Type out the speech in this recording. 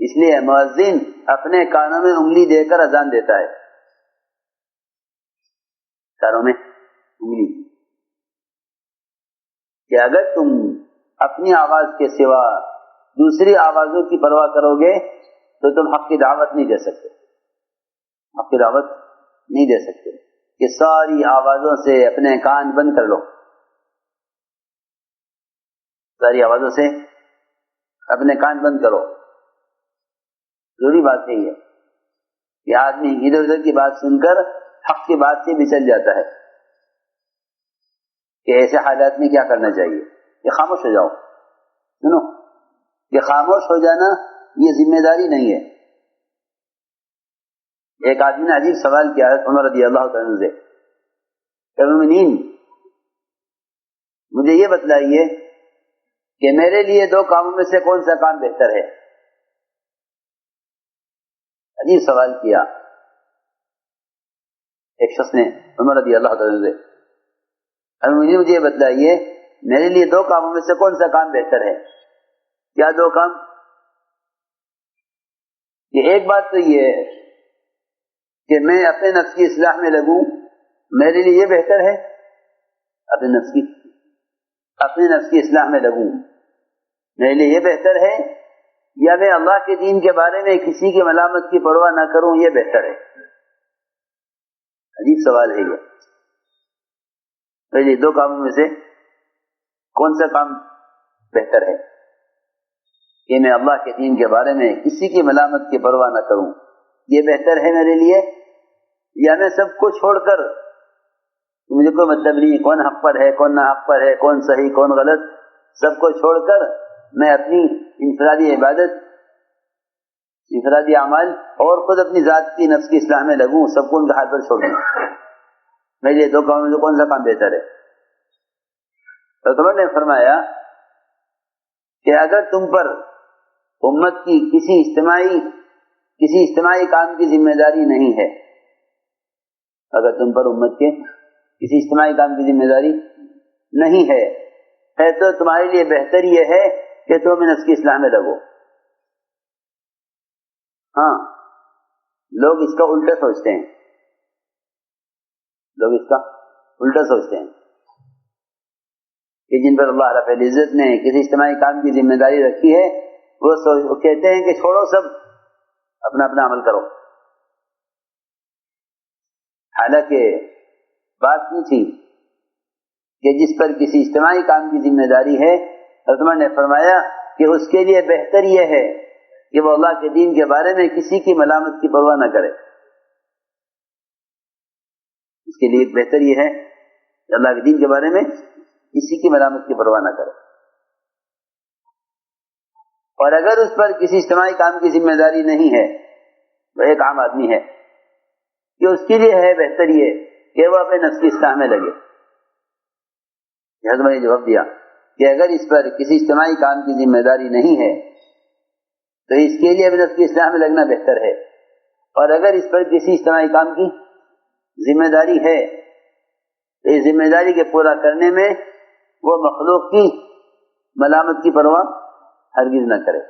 اس لیے مؤذن اپنے کانوں میں انگلی دے کر اذان دیتا ہے، کانوں میں انگلی، کہ اگر تم اپنی آواز کے سوا دوسری آوازوں کی پرواہ کرو گے تو تم حق کی دعوت نہیں دے سکتے، حق کی دعوت نہیں دے سکتے، کہ ساری آوازوں سے اپنے کان بند کر لو، ساری آوازوں سے اپنے کان بند کرو۔ ضروری بات یہی ہے کہ آدمی ادھر ادھر کی بات سن کر حق کی بات سے بچل جاتا ہے، کہ ایسے حالات میں کیا کرنا چاہیے، کہ خاموش ہو جاؤ۔ سنو، کہ خاموش ہو جانا یہ ذمہ داری نہیں ہے۔ ایک آدمی نے عجیب سوال کیا عمر رضی اللہ تعالیٰ عنہ سے، کہ مومنین مجھے یہ بتلائیے کہ میرے لیے دو کاموں میں سے کون سا کام بہتر ہے؟ عجیب سوال کیا ایک شخص نے عمر رضی اللہ تعالیٰ عنہ سے، مجھے یہ بتلائیے میرے لیے دو کاموں میں سے کون سا کام بہتر ہے؟ کیا دو کام؟ کہ ایک بات تو یہ ہے کہ میں اپنے نفس کی اصلاح میں لگوں، میرے لیے یہ بہتر ہے، اپنے نفس کی اصلاح میں لگوں میرے لیے یہ بہتر ہے، یا میں اللہ کے دین کے بارے میں کسی کی ملامت کی پرواہ نہ کروں یہ بہتر ہے؟ عجیب سوال ہے یہ۔ پہلے دو کاموں میں سے کون سا کام بہتر ہے؟ کہ میں اللہ کے دین کے بارے میں کسی کی ملامت کی پرواہ نہ کروں یہ بہتر ہے میرے لیے، یا میں سب کو چھوڑ کر، مجھے کوئی مطلب نہیں کون حق پر ہے کون نہ حق پر ہے، کون صحیح کون غلط، سب کو چھوڑ کر میں اپنی انفرادی عبادت، انفرادی اعمال اور خود اپنی ذات کی نفس کی اصلاح میں لگوں، سب کو ان کے ہاتھ پر چھوڑ دوں، میرے لیے دو کاموں میں سے کون سا کام بہتر ہے؟ تو تمہیں نے فرمایا کہ اگر تم پر امت کی کسی اجتماعی کام کی ذمہ داری نہیں ہے، اگر تم پر امت کے کسی اجتماعی کام کی ذمہ داری نہیں ہے تو تمہارے لیے بہتر یہ ہے کہ تم نفس کی اصلاح میں لگو۔ ہاں، لوگ اس کا الٹا سوچتے ہیں، کہ جن پر اللہ رب العزت نے کسی اجتماعی کام کی ذمہ داری رکھی ہے وہ کہتے ہیں کہ چھوڑو سب اپنا اپنا عمل کرو، حالانکہ بات نہیں تھی کہ جس پر کسی اجتماعی کام کی ذمہ داری ہے حضرت عمر نے فرمایا کہ اس کے لیے بہتر یہ ہے کہ وہ اللہ کے دین کے بارے میں کسی کی ملامت کی پرواہ نہ کرے، اس کے لیے بہتر یہ ہے کہ اللہ کے دین کے بارے میں کسی کی ملامت کی پرواہ نہ کرے۔ اور اگر اس پر کسی اجتماعی کام کی ذمہ داری نہیں ہے، وہ ایک عام آدمی ہے، کہ اس کے لیے ہے بہتر یہ کہ وہ اپنے نفس کی اصلاح میں لگے۔ حضرت نے جواب دیا کہ اگر اس پر کسی اجتماعی کام کی ذمہ داری نہیں ہے تو اس کے لیے اپنے نفس کی اصلاح میں لگنا بہتر ہے، اور اگر اس پر کسی اجتماعی کام کی ذمہ داری ہے تو اس ذمہ داری کے پورا کرنے میں وہ مخلوق کی ملامت کی پرواہ ہرگز نہ کرے۔